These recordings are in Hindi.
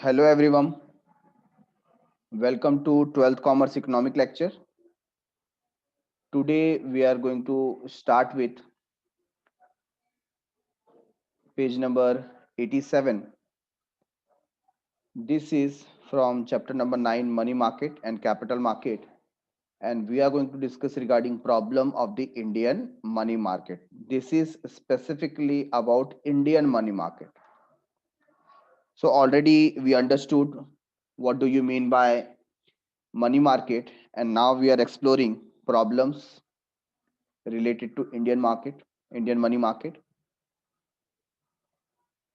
Hello everyone, welcome to 12th Commerce Economic Lecture. Today we are going to start with page number 87. This is from chapter number 9, Money Market and Capital Market, and we are going to discuss regarding problem of the Indian money market. This is specifically about Indian money market. So already we understood what do you mean by money market, and now we are exploring problems related to Indian market, Indian money market.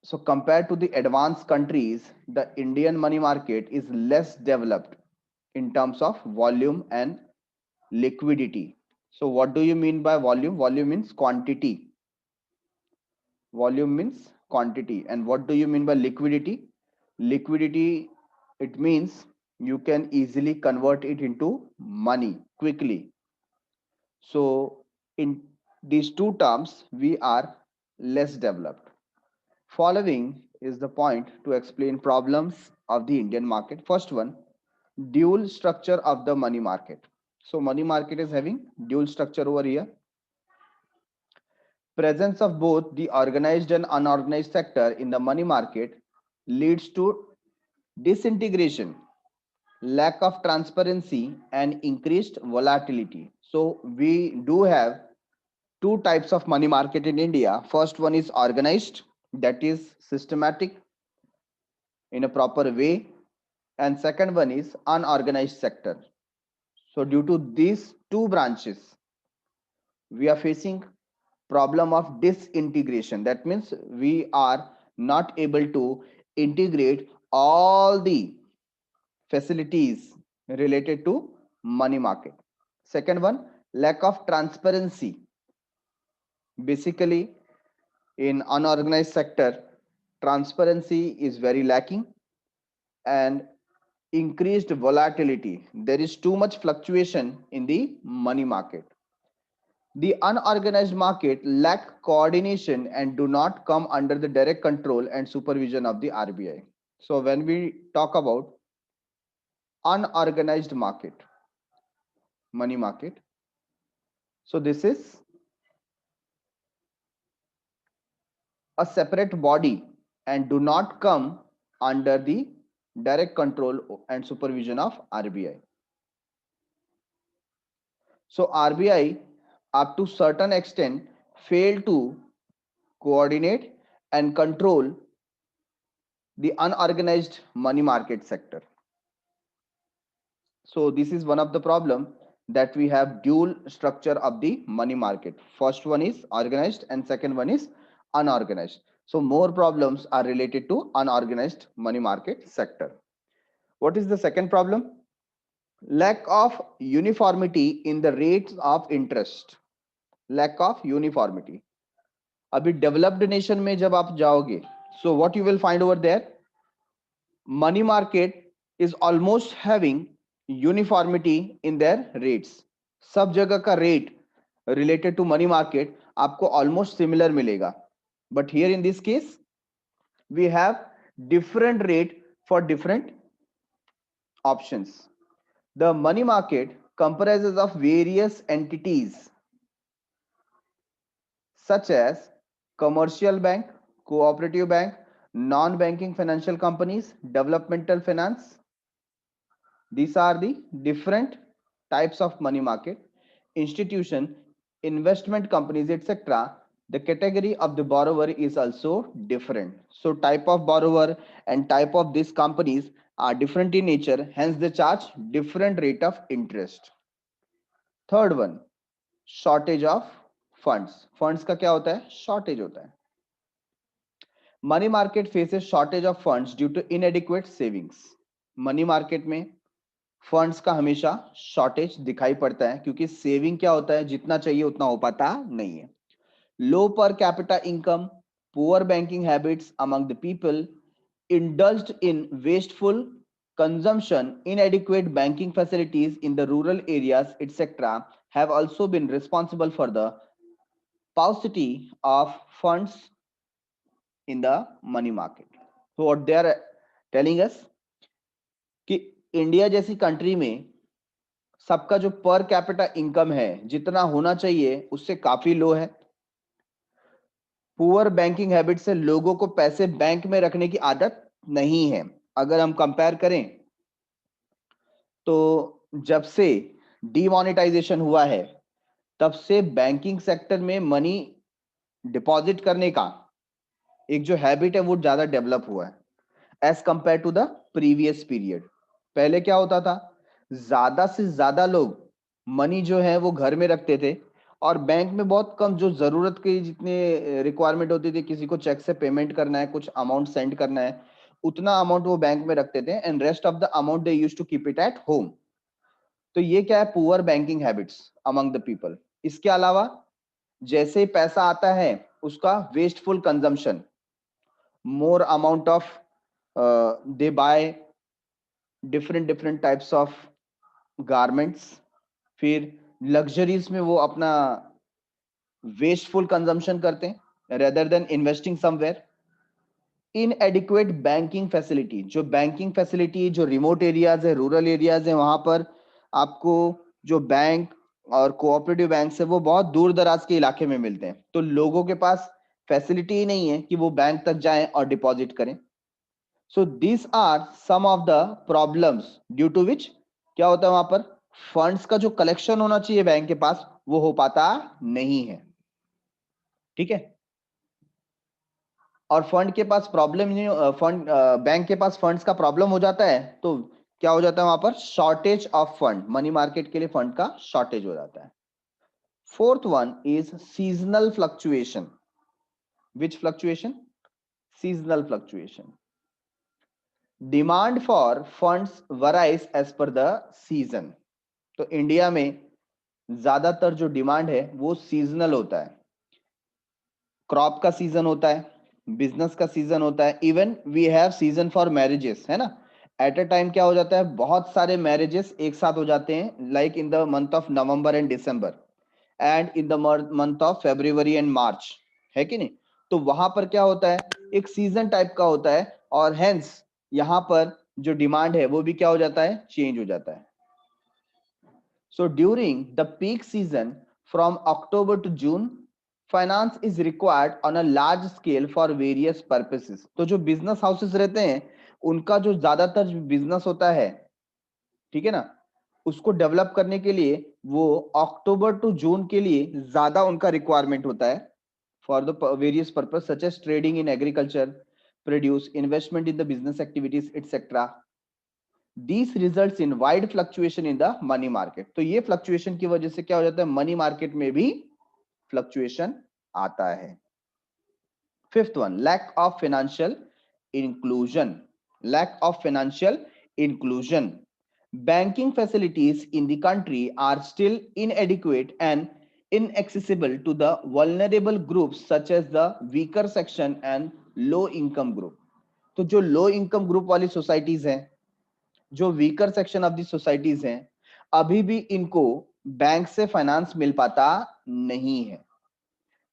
So compared to the advanced countries, the Indian money market is less developed in terms of volume and liquidity. So what do you mean by volume? Volume means quantity. Volume means quantity. And what do you mean by liquidity? Liquidity, it means you can easily convert it into money quickly. So in these two terms, we are less developed. Following is the point to explain problems of the Indian market. First one, dual structure of the money market. So money market is having dual structure over here. Presence of both the organized and unorganized sector in the money market leads to disintegration, lack of transparency, and increased volatility. So we do have two types of money market in India. First one is organized, that is systematic in a proper way, and second one is unorganized sector. So due to these two branches, we are facing problem of disintegration. That means we are not able to integrate all the facilities related to money market. Second one, lack of transparency. Basically, in unorganized sector, transparency is very lacking, and increased volatility. There is too much fluctuation in the money market. The unorganized market lack coordination and do not come under the direct control and supervision of the RBI. So when we talk about unorganized market, money market, so this is a separate body and do not come under the direct control and supervision of RBI. So RBI up to certain extent fail to coordinate and control the unorganized money market sector. So this is one of the problem that we have dual structure of the money market. First one is organized and second one is unorganized. So more problems are related to unorganized money market sector. What is the second problem? Lack of uniformity in the rates of interest. Lack of uniformity. अभी developed nation में जब आप जाओगे, so what you will find over there, money market is almost having uniformity in their rates. सब जगह का rate related to money market आपको almost similar मिलेगा. But here in this case, we have different rate for different options. The money market comprises of various entities such as commercial bank, cooperative bank, non-banking financial companies, developmental finance. These are the different types of money market. Institution, investment companies, etc. The category of the borrower is also different. So type of borrower and type of these companies are different in nature, hence they charge different rate of interest. Third one, shortage of funds. Funds का क्या होता है? Shortage होता है. Money market faces shortage of funds due to inadequate savings. Money market में फंड्स का हमेशा शॉर्टेज दिखाई पड़ता है क्योंकि सेविंग क्या होता है, जितना चाहिए उतना हो पाता नहीं है. Low per capita income, poor banking habits among the people, indulged in wasteful consumption, inadequate banking facilities in the rural areas, etc., have also been responsible for the paucity of funds in the money market. So what they are telling us कि इंडिया जैसी कंट्री में सबका जो पर कैपिटा इनकम है जितना होना चाहिए उससे काफी लो है। पुअर बैंकिंग हैबिट से लोगों को पैसे बैंक में रखने की आदत नहीं है। अगर हम कंपेयर करें तो जब से डीमोनेटाइजेशन हुआ है तब से बैंकिंग सेक्टर में मनी डिपॉजिट करने का एक जो हैबिट है वो ज्यादा डेवलप हुआ है as compare to the previous period. पहले क्या होता था, ज्यादा से ज्यादा लोग मनी जो है वो घर में रखते थे और बैंक में बहुत कम, जो जरूरत की जितने रिक्वायरमेंट होती थी, किसी को चेक से पेमेंट करना है, कुछ अमाउंट सेंड करना है, उतना अमाउंट वो बैंक में रखते थे and rest of the amount they used to keep it at home. तो ये क्या है, poor banking habits among the people. इसके अलावा जैसे ही पैसा आता है उसका wasteful consumption, more amount of they buy different different types of garments, फिर लग्जरीज में वो अपना वेस्टफुल कंजम्पशन करते हैं rather than investing somewhere. Inadequate banking facility, जो बैंकिंग फैसिलिटी जो रिमोट एरियाज है, रूरल एरियाज है, वहां पर आपको जो बैंक और कोऑपरेटिव बैंक है वो बहुत दूर दराज के इलाके में मिलते हैं, तो लोगों के पास फैसिलिटी ही नहीं है कि वो बैंक तक जाएं और डिपॉजिट करें। So this are some of the problems due to which क्या होता है, वहां पर फंड्स का जो कलेक्शन होना चाहिए बैंक के पास वो हो पाता नहीं है। ठीक है, और फंड के पास प्रॉब्लम नहीं, फंड बैंक के पास फंड्स का प्रॉब्लम हो जाता है तो क्या हो जाता है, वहां पर shortage of fund, money market के लिए फंड का शॉर्टेज हो जाता है। Fourth one is seasonal fluctuation. Which fluctuation? Seasonal fluctuation. Demand for funds varies as per the season. तो इंडिया में ज्यादातर जो डिमांड है वो सीजनल होता है। क्रॉप का सीजन होता है, बिजनेस का सीजन होता है, even we have season for marriages, है ना। एट अ टाइम क्या हो जाता है, बहुत सारे मैरिजेस एक साथ हो जाते हैं, like in the month of November and December and in the month of February and March, है कि नहीं। तो वहां पर क्या होता है, एक सीजन टाइप का होता है और हेंस यहाँ पर जो डिमांड है वो भी क्या हो जाता है, चेंज हो जाता है। So during the peak season from October to June finance is required on a large scale for various purposes. तो जो बिजनेस हाउसेस रहते हैं उनका जो ज्यादातर बिजनेस होता है, ठीक है ना, उसको डेवलप करने के लिए वो अक्टूबर टू जून के लिए ज्यादा उनका रिक्वायरमेंट होता है for the various purpose such as trading in agriculture, produce, investment in the business activities etcetera. This results in wide fluctuation in the money market. तो ये फ्लक्चुएशन की वजह से क्या हो जाता है, मनी मार्केट में भी फ्लक्चुएशन आता है। Fifth one, lack of financial inclusion. Lack of financial inclusion. Banking facilities in the country are still inadequate and inaccessible to the vulnerable groups such as the weaker section and low income group. तो जो लो इनकम ग्रुप वाली सोसाइटीज हैं, जो weaker section of the societies हैं, अभी भी इनको बैंक से फाइनेंस मिल पाता नहीं है।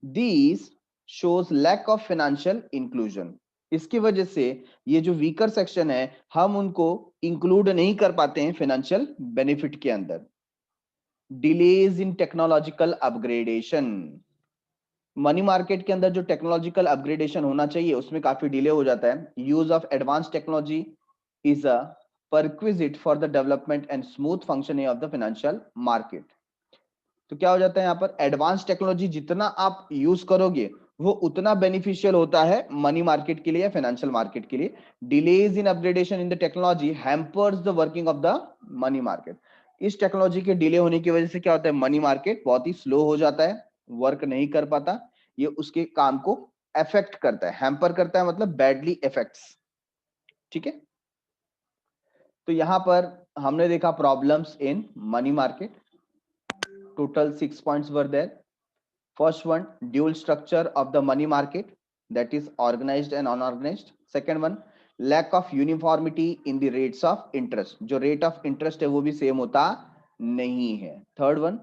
These shows lack of financial inclusion. इसकी वजह से ये जो वीकर सेक्शन है हम उनको इंक्लूड नहीं कर पाते हैं फाइनेंशियल बेनिफिट के अंदर। Delays in technological upgradation. Money market के अंदर जो टेक्नोलॉजिकल अपग्रेडेशन होना चाहिए उसमें काफी डिले हो जाता है। Use of advance technology is a perquisite for the development and smooth functioning of the financial market. तो क्या हो जाता है यहाँ पर, एडवांस टेक्नोलॉजी जितना आप यूज करोगे वो उतना बेनिफिशियल होता है मनी मार्केट के लिए या फाइनेंशियल मार्केट के लिए। Delays in upgradation in the technology hampers the working of the money market. इस टेक्नोलॉजी के डिले होने की वजह से क्या होता है, मनी मार्केट बहुत ही स्लो हो जाता है, वर्क नहीं कर पाता, ये उसके काम को अफेक्ट करता है। हैम्पर करता है मतलब बैडली इफेक्ट्स। ठीक है, तो यहां पर हमने देखा problems in money market. Total 6 points were there. First one, dual structure of the money market, that is organized and unorganized. Second one, lack of uniformity in the rates of interest. जो rate of interest है वो भी same होता नहीं है. Third one,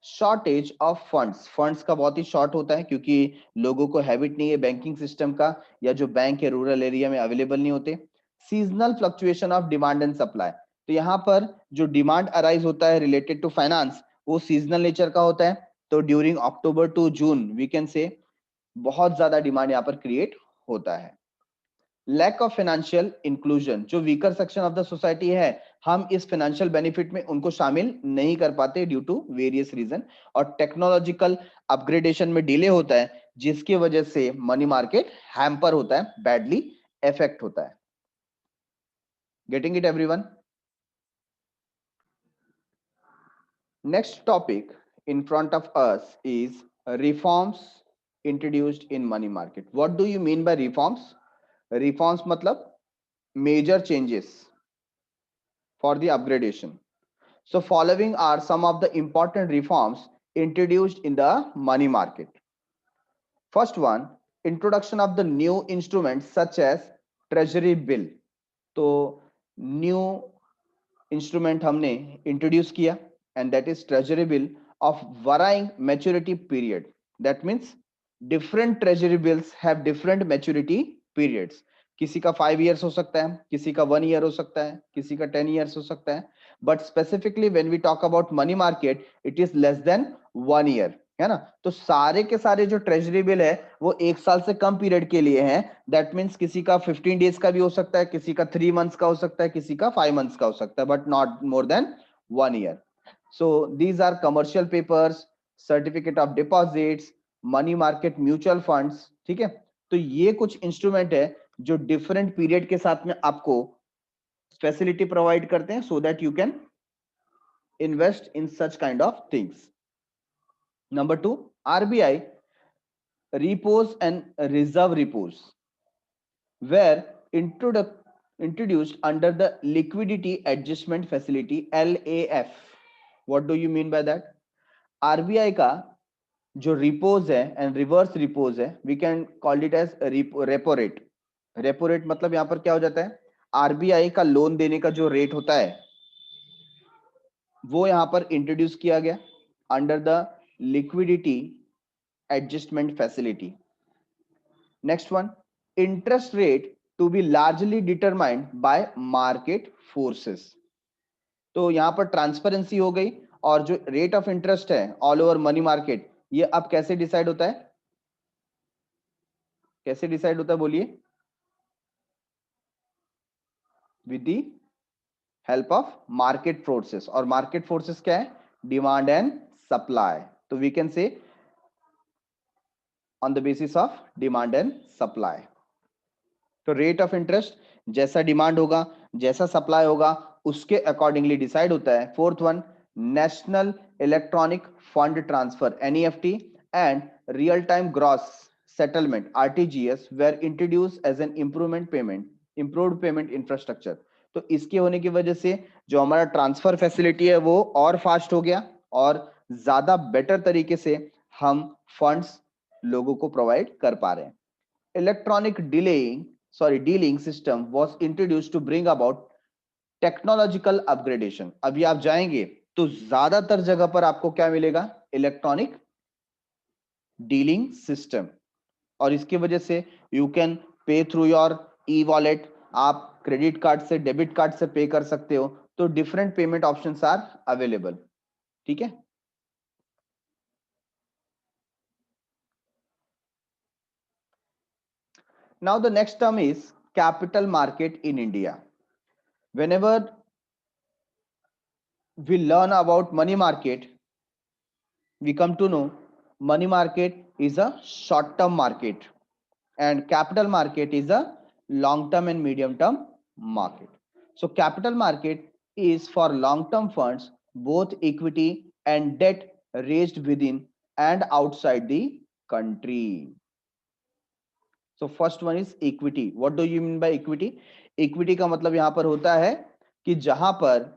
shortage of funds. Funds का बहुत ही short होता है क्योंकि लोगों को habit नहीं है banking system का, या जो बैंक है रूरल एरिया में available नहीं होते. Seasonal fluctuation of demand and supply. तो यहाँ पर जो डिमांड अराइज होता है रिलेटेड टू फाइनेंस वो सीजनल नेचर का होता है। तो during October to June we can say बहुत ज्यादा डिमांड यहाँ पर क्रिएट होता है। लैक ऑफ फाइनेंशियल इंक्लूजन, जो weaker section of the society है हम इस फाइनेंशियल बेनिफिट में उनको शामिल नहीं कर पाते ड्यू टू वेरियस रीजन। और टेक्नोलॉजिकल अपग्रेडेशन में डिले होता है जिसकी वजह से मनी मार्केट हैम्पर होता है, बैडली इफेक्ट होता है। Getting it everyone? Next topic in front of us is reforms introduced in money market. What do you mean by reforms? Reforms मतलब major changes for the upgradation. So following are some of the important reforms introduced in the money market. First one, introduction of the new instruments such as treasury bill. तो new instrument हमने introduce किया and that is treasury bill of varying maturity period. That means different treasury bills have different maturity periods. किसी का 5 years हो सकता है, किसी का 1 year हो सकता है, किसी का 10 years हो सकता है, but specifically when we talk about money market it is less than 1 year, है ना। तो सारे के सारे जो ट्रेजरी बिल है वो 1 साल से कम पीरियड के लिए हैं। दैट मीन्स किसी का 15 डेज का भी हो सकता है, किसी का 3 मंथ्स का हो सकता है, किसी का 5 मंथ्स का हो सकता है, but not more than 1 year. So these are commercial papers, certificate of deposits, money market mutual funds. ठीक है, तो ये कुछ इंस्ट्रूमेंट है जो डिफरेंट पीरियड के साथ में आपको फैसिलिटी प्रोवाइड करते हैं so that you can invest in such kind of things. Number 2, RBI repos and reserve repos were introduced under the liquidity adjustment facility LAF. What do you mean by that? RBI का जो रिपोज है एंड रिवर्स रिपोज है we can call it as repo rate. Repo rate मतलब यहां पर क्या हो जाता है, आरबीआई का लोन देने का जो रेट होता है वो यहां पर इंट्रोड्यूस किया गया under the liquidity adjustment facility. Next one, interest rate to be largely determined by market forces. तो यहां पर ट्रांसपेरेंसी हो गई और जो रेट ऑफ इंटरेस्ट है ऑल ओवर मनी मार्केट ये अब कैसे डिसाइड होता है, कैसे डिसाइड होता है बोलिए? With the help of market forces. और मार्केट फोर्सेस क्या है? Demand and supply. तो we can say on the basis of demand and supply. तो रेट ऑफ इंटरेस्ट जैसा डिमांड होगा जैसा सप्लाई होगा उसके अकॉर्डिंगली डिसाइड होता है। Fourth one, national electronic fund transfer NEFT and real time gross settlement RTGS were introduce as an improved payment infrastructure. तो इसके होने की वजह से जो हमारा ट्रांसफर फैसिलिटी है वो और फास्ट हो गया और ज्यादा बेटर तरीके से हम फंड्स लोगों को प्रोवाइड कर पा रहे हैं। Electronic dealing system was introduced to bring about technological upgradation. अभी आप जाएंगे तो ज्यादातर जगह पर आपको क्या मिलेगा? Electronic dealing system. और इसकी वजह से you can pay through your e wallet, आप क्रेडिट कार्ड से डेबिट कार्ड से पे कर सकते हो। तो different payment options are available. ठीक है, now the next term is capital market in India. Whenever we learn about money market we come to know money market is a short term market and capital market is a long term and medium term market. So capital market is for long term funds, both equity and debt raised within and outside the country. So first one is equity. What do you mean by equity? Equity का मतलब यहां पर होता है कि जहां पर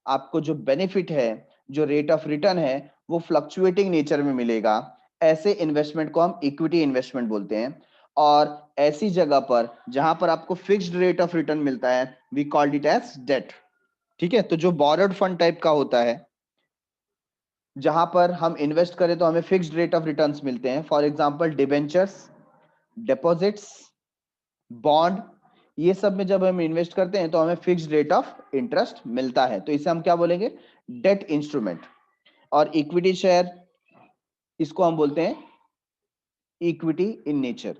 आपको जो बेनिफिट है, जो रेट ऑफ रिटर्न है वो फ्लक्चुएटिंग नेचर में मिलेगा। ऐसे इन्वेस्टमेंट को हम इक्विटी इन्वेस्टमेंट बोलते हैं। और ऐसी जगह पर जहां पर आपको फिक्स्ड रेट ऑफ रिटर्न मिलता है we called it as debt. ठीक है, तो जो बोरोड फंड टाइप का होता है जहां पर हम इन्वेस्ट करें तो हमें फिक्स्ड रेट ऑफ रिटर्न्स मिलते हैं। For example debentures, deposits, bond, ये सब में जब हम इन्वेस्ट करते हैं तो हमें फिक्स्ड रेट ऑफ इंटरेस्ट मिलता है, तो इसे हम क्या बोलेंगे, डेट इंस्ट्रूमेंट। और इक्विटी शेयर, इसको हम बोलते हैं equity in nature.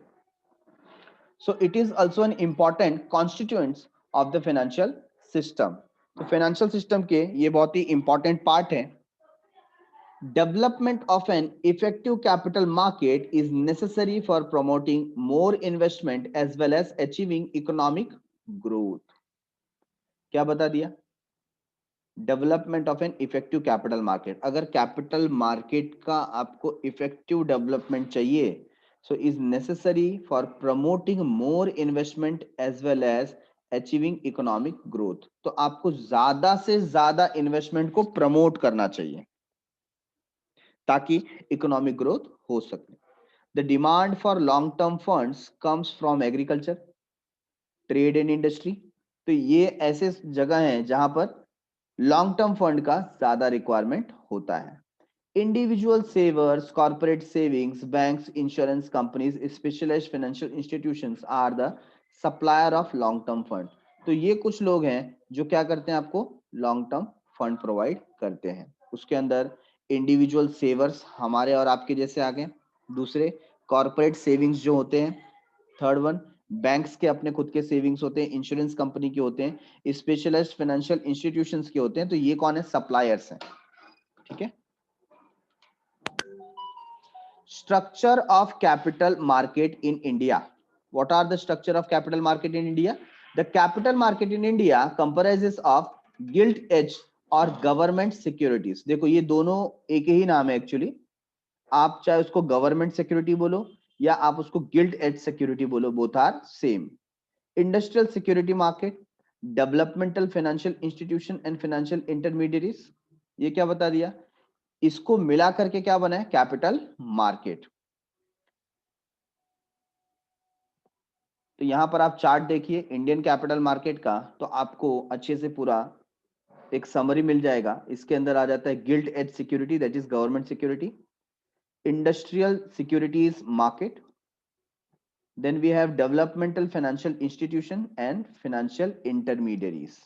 So it is also an important constituents of the financial system. तो फाइनेंशियल सिस्टम के ये बहुत ही इंपॉर्टेंट पार्ट है। Development of an effective capital market is necessary for promoting more investment as well as achieving economic growth. क्या बता दिया, development of an effective capital market. अगर कैपिटल मार्केट का आपको इफेक्टिव डेवलपमेंट चाहिए, so is necessary for promoting more investment as well as achieving economic growth. तो आपको ज्यादा से ज्यादा इन्वेस्टमेंट को प्रमोट करना चाहिए ताकि इकोनॉमिक ग्रोथ हो सके। The demand for long term funds comes from agriculture, trade and industry. तो ये ऐसे जगह हैं जहां पर लॉन्ग टर्म फंड का ज्यादा रिक्वायरमेंट होता है। Individual savers, corporate savings, banks, insurance companies, specialised financial institutions are the supplier of long term fund. तो ये कुछ लोग हैं जो क्या करते हैं, आपको लॉन्ग टर्म फंड प्रोवाइड करते हैं। उसके अंदर इंडिविजुअल सेवर्स हमारे और आपके जैसे आ गए, दूसरे कॉर्पोरेट सेविंग्स जो होते हैं, थर्ड वन बैंक्स के अपने खुद के सेविंग्स होते हैं, इंश्योरेंस कंपनी के होते हैं, स्पेशलाइज्ड फाइनेंशियल इंस्टीट्यूशंस के होते हैं। तो ये कौन है, सप्लायर्स हैं। ठीक है। Structure of capital market in India. What are the structure of capital market in India? The capital market in India comprises of gilt edge और गवर्नमेंट सिक्योरिटीज। देखो ये दोनों एक ही नाम है एक्चुअली, आप चाहे उसको गवर्नमेंट सिक्योरिटी बोलो या आप उसको गिल्ट एज सिक्योरिटी बोलो, both are same. Industrial security market, developmental financial institution and financial intermediaries, ये क्या बता दिया, इसको मिला करके क्या बना है, कैपिटल मार्केट। तो यहां पर आप चार्ट देखिए इंडियन कैपिटल मार्केट का, तो आपको अच्छे से पूरा एक समरी मिल जाएगा। इसके अंदर आ जाता है gilt edge security, that is government security, industrial securities market, then we have developmental financial institution and financial intermediaries.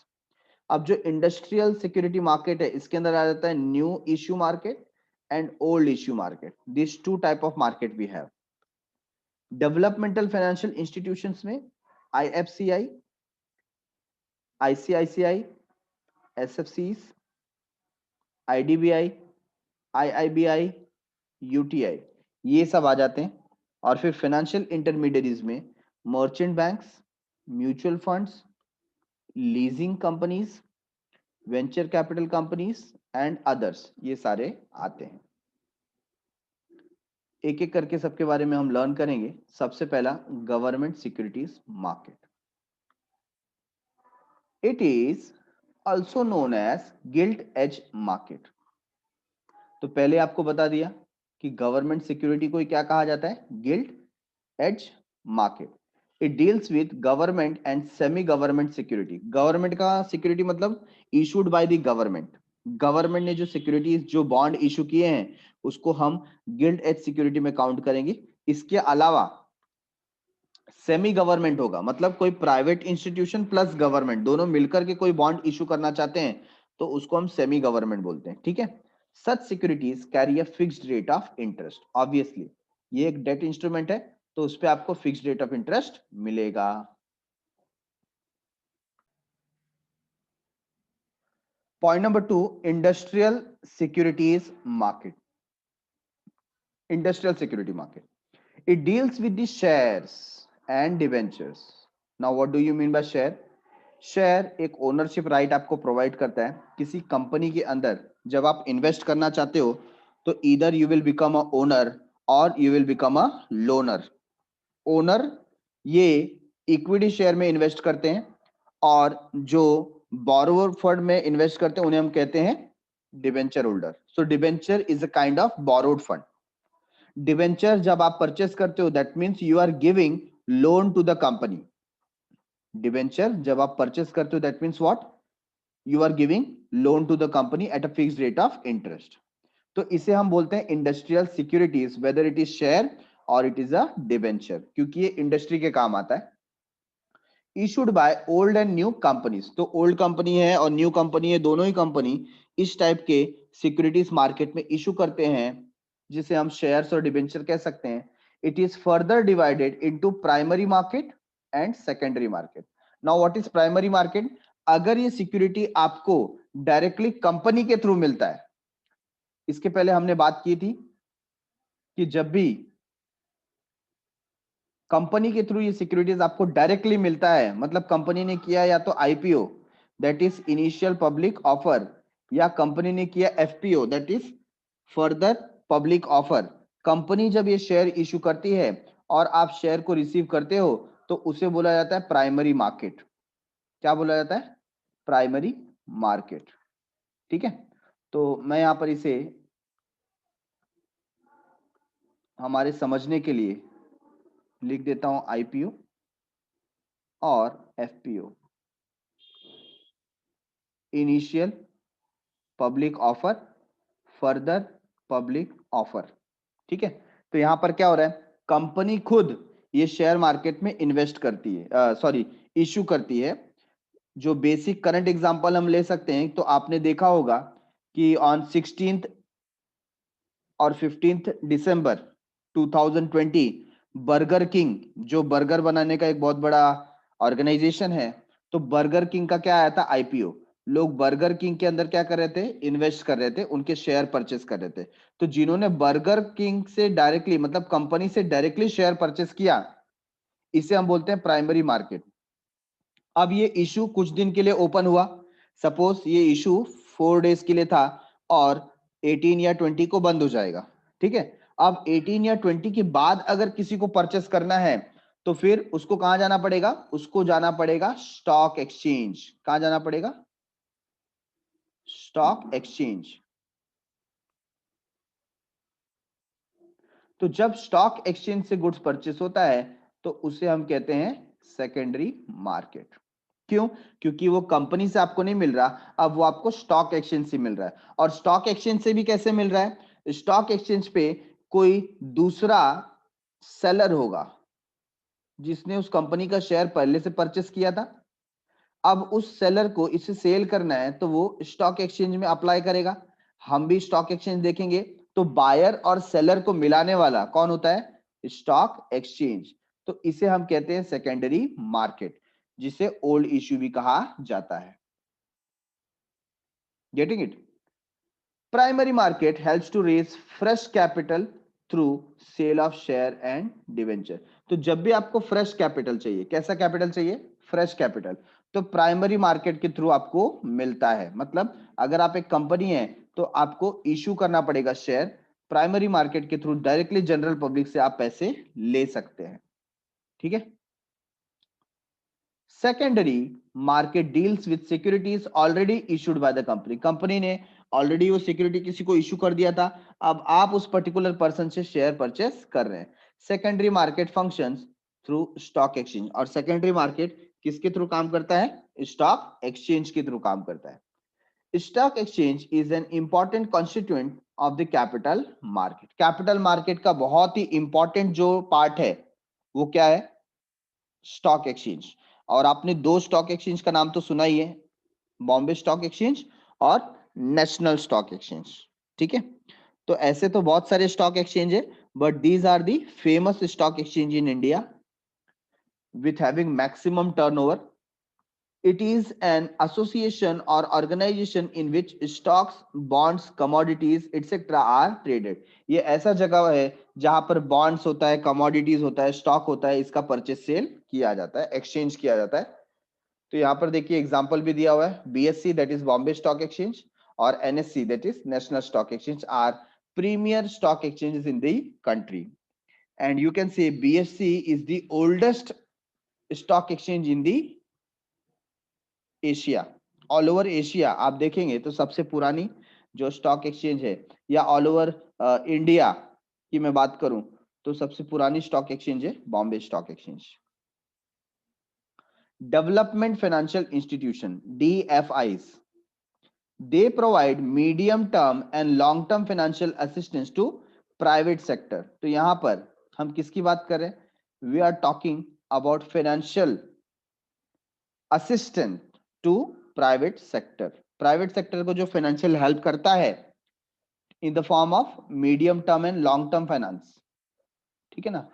अब जो इंडस्ट्रियल सिक्योरिटी मार्केट है, इसके अंदर आ जाता है new issue market and old issue market, this two type of market we have. Developmental financial institutions में IFCI, ICICI, SFCs, IDBI, IIBI, UTI, ये सब आ जाते हैं। और फिर फाइनेंशियल इंटरमीडियरीज में merchant banks, mutual funds, leasing companies, venture capital companies and others, ये सारे आते हैं। एक एक करके सबके बारे में हम लर्न करेंगे। सबसे पहला government securities market, it is also known as gilt edge market. तो पहले आपको बता दिया कि गवर्नमेंट सिक्योरिटी को क्या कहा जाता है, gilt edge market. It deals with government and semi government security. Government का सिक्योरिटी मतलब issued by the government, government ने जो सिक्योरिटीज जो बॉन्ड इशू किए हैं उसको हम गिल्ट एज सिक्योरिटी में काउंट करेंगे। इसके अलावा सेमी गवर्नमेंट होगा, मतलब कोई प्राइवेट इंस्टीट्यूशन प्लस गवर्नमेंट दोनों मिलकर के कोई बॉन्ड इशू करना चाहते हैं तो उसको हम सेमी गवर्नमेंट बोलते हैं। ठीक है। Such securities carry a fixed rate of interest. Obviously ये एक डेट इंस्ट्रूमेंट है तो उस पर आपको फिक्स्ड रेट ऑफ इंटरेस्ट मिलेगा। Point number 2, industrial securities market. Industrial security market, it deals with the shares and debentures. Now what do you mean by share? Share एक ओनरशिप राइट आपको प्रोवाइड करता है किसी कंपनी के अंदर। जब आप इन्वेस्ट करना चाहते हो तो इधर you will become a owner और you will become a loner. Owner ये इक्विटी शेयर में इन्वेस्ट करते हैं और जो बोरोवर फंड में इन्वेस्ट करते हैं उन्हें हम कहते हैं debenture holder. So debenture is a kind of borrowed fund. Debenture जब आप परचेस करते हो that means you are giving loan to the company. Debenture जब आप परचेस करते हो that means what, you are giving loan to the company at a fixed rate of interest. तो इसे हम बोलते हैं industrial securities, whether it is share और इट इज अ डिबेंचर, क्योंकि ये इंडस्ट्री के काम आता है। Issued by old and new companies. तो ओल्ड कंपनी है और न्यू कंपनी है, दोनों ही कंपनी इस टाइप के सिक्योरिटीज मार्केट में इशू करते हैं, जिसे हम शेयर्स और डिबेंचर कह सकते हैं। It is further divided into primary market and secondary market. Now what is primary market? अगर ये सिक्योरिटी आपको डायरेक्टली कंपनी के थ्रू मिलता है, इसके पहले हमने बात की थी कि जब भी कंपनी के थ्रू ये सिक्योरिटीज आपको डायरेक्टली मिलता है, मतलब कंपनी ने किया या तो IPO that is initial public offer, या कंपनी ने किया FPO that is further public offer. Company जब ये शेयर इशू करती है और आप शेयर को रिसीव करते हो तो उसे बोला जाता है प्राइमरी मार्केट। क्या बोला जाता है? Primary market. ठीक है, तो मैं यहां पर इसे हमारे समझने के लिए लिख देता हूं, आईपीओ और FPO, initial public offer, further public offer. ठीक है, तो यहां पर क्या हो रहा है, कंपनी खुद ये शेयर मार्केट में इन्वेस्ट करती है, सॉरी इशू करती है। जो बेसिक करंट एग्जांपल हम ले सकते हैं, तो आपने देखा होगा कि ऑन 16th और 15th दिसंबर 2020 बर्गर किंग, जो बर्गर बनाने का एक बहुत बड़ा ऑर्गेनाइजेशन है, तो बर्गर किंग का क्या आया था? आईपीओ। लोग बर्गर किंग के अंदर क्या कर रहे थे? इन्वेस्ट कर रहे थे, उनके शेयर परचेस कर रहे थे। तो जिन्होंने बर्गर किंग से डायरेक्टली, मतलब कंपनी से डायरेक्टली शेयर परचेस किया, इसे हम बोलते हैं प्राइमरी मार्केट। अब ये इशू कुछ दिन के लिए ओपन हुआ, सपोज ये इशू 4 डेज के लिए था और 18 या 20 को बंद हो जाएगा। ठीक है, अब 18 या 20 के बाद अगर किसी को परचेस करना है तो फिर उसको कहां जाना पड़ेगा? उसको जाना पड़ेगा स्टॉक एक्सचेंज। कहां जाना पड़ेगा? Stock exchange. तो जब स्टॉक एक्सचेंज से गुड्स परचेस होता है तो उसे हम कहते हैं सेकेंडरी मार्केट। क्यों? क्योंकि वो कंपनी से आपको नहीं मिल रहा, अब वो आपको स्टॉक एक्सचेंज से मिल रहा है। और स्टॉक एक्सचेंज से भी कैसे मिल रहा है? स्टॉक एक्सचेंज पे कोई दूसरा सेलर होगा जिसने उस कंपनी का शेयर पहले से परचेस किया था। अब उस सेलर को इसे सेल करना है तो वो स्टॉक एक्सचेंज में अप्लाई करेगा। हम भी स्टॉक एक्सचेंज देखेंगे, तो बायर और सेलर को मिलाने वाला कौन होता है? Stock exchange. तो इसे हम कहते हैं सेकेंडरी मार्केट, जिसे ओल्ड इश्यू भी कहा जाता है। Getting it? Primary market helps to raise fresh capital through sale of share and debenture. तो जब भी आपको फ्रेश कैपिटल चाहिए, कैसा कैपिटल चाहिए? फ्रेश कैपिटल, तो प्राइमरी मार्केट के थ्रू आपको मिलता है। मतलब अगर आप एक कंपनी है तो आपको इशू करना पड़ेगा शेयर, प्राइमरी मार्केट के थ्रू डायरेक्टली जनरल पब्लिक से आप पैसे ले सकते हैं। ठीक है, secondary market deals with securities already issued by the company. Company ने ऑलरेडी वो सिक्योरिटी किसी को इशू कर दिया था, अब आप उस पर्टिकुलर पर्सन से शेयर परचेस कर रहे हैं। Secondary market functions through stock exchange. और सेकेंडरी मार्केट किसके थ्रू काम करता है? स्टॉक एक्सचेंज के थ्रू काम करता है। Stock exchange is an important constituent of the capital market. Capital market का बहुत ही इंपॉर्टेंट जो पार्ट है वो क्या है? Stock exchange. और आपने दो स्टॉक एक्सचेंज का नाम तो सुना ही है, बॉम्बे स्टॉक एक्सचेंज और नेशनल स्टॉक एक्सचेंज। ठीक है, तो ऐसे तो बहुत सारे स्टॉक एक्सचेंज है, but these are the famous stock exchange in India with having maximum turnover. It is an association or organization in which stocks, bonds, commodities, etc. are traded. ये ऐसा जगह है जहां पर बॉन्ड्स होता है, कमोडिटीज होता है, स्टॉक होता है, इसका परचेस सेल किया जाता है, एक्सचेंज किया जाता है। तो यहाँ पर देखिए एग्जांपल भी दिया हुआ है, BSC that is Bombay stock exchange और NSC that is national stock exchange are premier stock exchanges in the country. And you can say BSE is the oldest stock exchange in the Asia. All over Asia आप देखेंगे तो सबसे पुरानी जो स्टॉक एक्सचेंज है, या ऑल ओवर इंडिया की मैं बात करूं तो सबसे पुरानी स्टॉक एक्सचेंज है Bombay stock exchange. Development financial institution, DFIs, they provide medium term and long term financial assistance to private sector। तो यहां पर हम किसकी बात कर रहे हैं? We are talking about financial assistant to private sector, private sector को जो फाइनेंशियल हेल्प करता है in the form of medium term and long term finance, ठीक है ना,